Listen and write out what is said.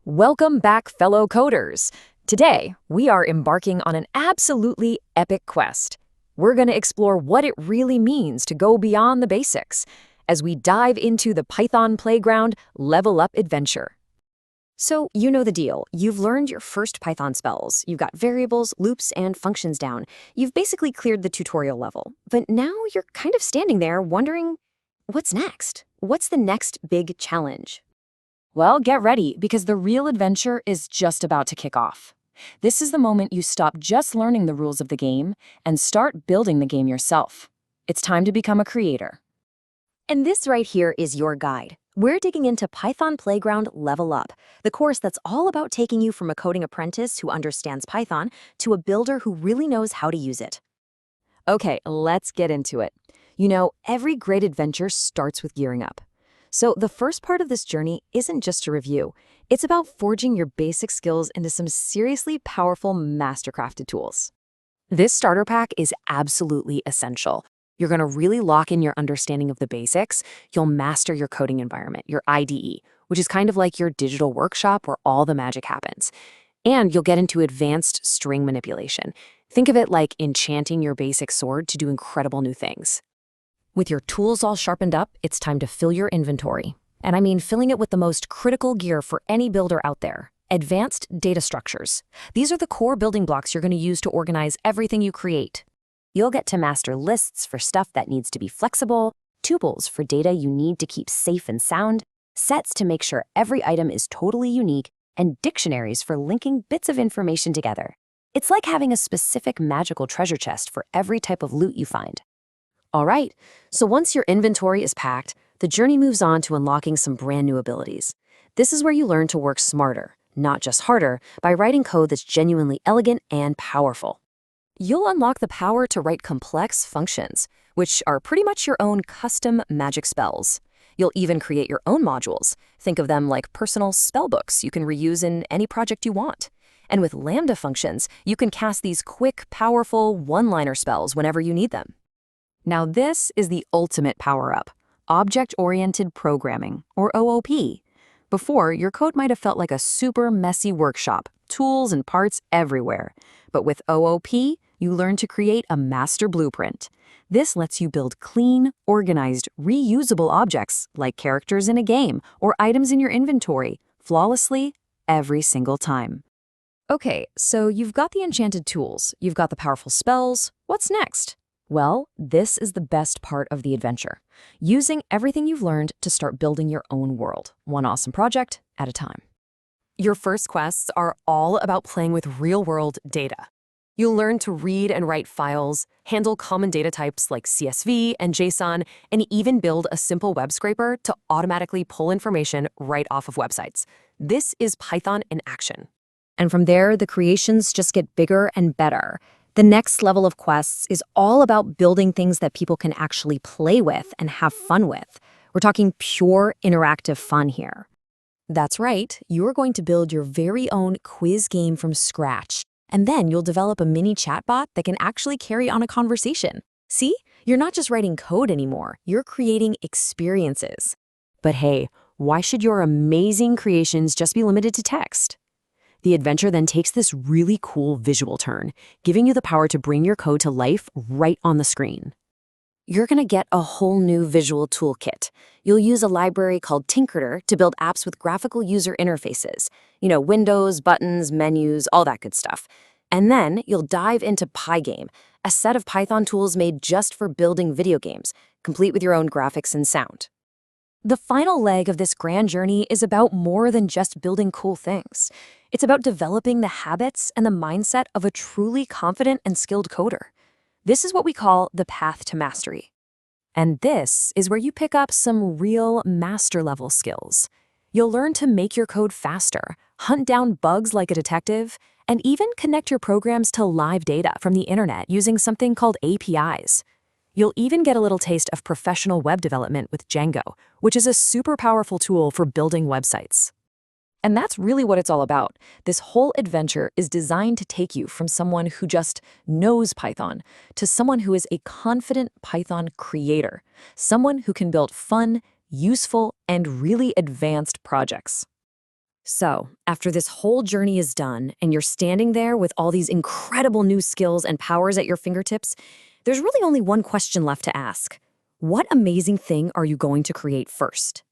Welcome back, fellow coders. Today, we are embarking on an absolutely epic quest. We're going to explore what it really means to go beyond the basics as we dive into the Python playground level up adventure. So, you know the deal. You've learned your first Python spells. You've got variables, loops, and functions down. You've basically cleared the tutorial level. But now you're kind of standing there wondering, what's next? What's the next big challenge? Well, get ready, because the real adventure is just about to kick off. This is the moment you stop just learning the rules of the game and start building the game yourself. It's time to become a creator. And this right here is your guide. We're digging into Python Playground Level Up, the course that's all about taking you from a coding apprentice who understands Python to a builder who really knows how to use it. Okay, let's get into it. You know, every great adventure starts with gearing up. So the first part of this journey isn't just a review. It's about forging your basic skills into some seriously powerful mastercrafted tools. This starter pack is absolutely essential. You're going to really lock in your understanding of the basics. You'll master your coding environment, your IDE, which is kind of like your digital workshop where all the magic happens. And you'll get into advanced string manipulation. Think of it like enchanting your basic sword to do incredible new things. With your tools all sharpened up, it's time to fill your inventory. And I mean filling it with the most critical gear for any builder out there: advanced data structures. These are the core building blocks you're going to use to organize everything you create. You'll get to master lists for stuff that needs to be flexible, tuples for data you need to keep safe and sound, sets to make sure every item is totally unique, and dictionaries for linking bits of information together. It's like having a specific magical treasure chest for every type of loot you find. All right, so once your inventory is packed, the journey moves on to unlocking some brand new abilities. This is where you learn to work smarter, not just harder, by writing code that's genuinely elegant and powerful. You'll unlock the power to write complex functions, which are pretty much your own custom magic spells. You'll even create your own modules. Think of them like personal spellbooks you can reuse in any project you want. And with Lambda functions, you can cast these quick, powerful one-liner spells whenever you need them. Now this is the ultimate power-up, Object-Oriented Programming, or OOP. Before, your code might have felt like a super messy workshop, tools and parts everywhere. But with OOP, you learn to create a master blueprint. This lets you build clean, organized, reusable objects like characters in a game or items in your inventory, flawlessly every single time. Okay, so you've got the enchanted tools, you've got the powerful spells. What's next? Well, this is the best part of the adventure. Using everything you've learned to start building your own world, one awesome project at a time. Your first quests are all about playing with real-world data. You'll learn to read and write files, handle common data types like CSV and JSON, and even build a simple web scraper to automatically pull information right off of websites. This is Python in action. And from there, the creations just get bigger and better. The next level of quests is all about building things that people can actually play with and have fun with. We're talking pure interactive fun here. That's right, you're going to build your very own quiz game from scratch, and then you'll develop a mini chatbot that can actually carry on a conversation. See, you're not just writing code anymore, you're creating experiences. But hey, why should your amazing creations just be limited to text? The adventure then takes this really cool visual turn, giving you the power to bring your code to life right on the screen. You're going to get a whole new visual toolkit. You'll use a library called Tinkerter to build apps with graphical user interfaces. You know, windows, buttons, menus, all that good stuff. And then you'll dive into Pygame, a set of Python tools made just for building video games, complete with your own graphics and sound. The final leg of this grand journey is about more than just building cool things. It's about developing the habits and the mindset of a truly confident and skilled coder. This is what we call the path to mastery. And this is where you pick up some real master-level skills. You'll learn to make your code faster, hunt down bugs like a detective, and even connect your programs to live data from the internet using something called APIs. You'll even get a little taste of professional web development with Django, which is a super powerful tool for building websites. And that's really what it's all about. This whole adventure is designed to take you from someone who just knows Python to someone who is a confident Python creator, someone who can build fun, useful, and really advanced projects. So, after this whole journey is done and you're standing there with all these incredible new skills and powers at your fingertips, there's really only one question left to ask. What amazing thing are you going to create first?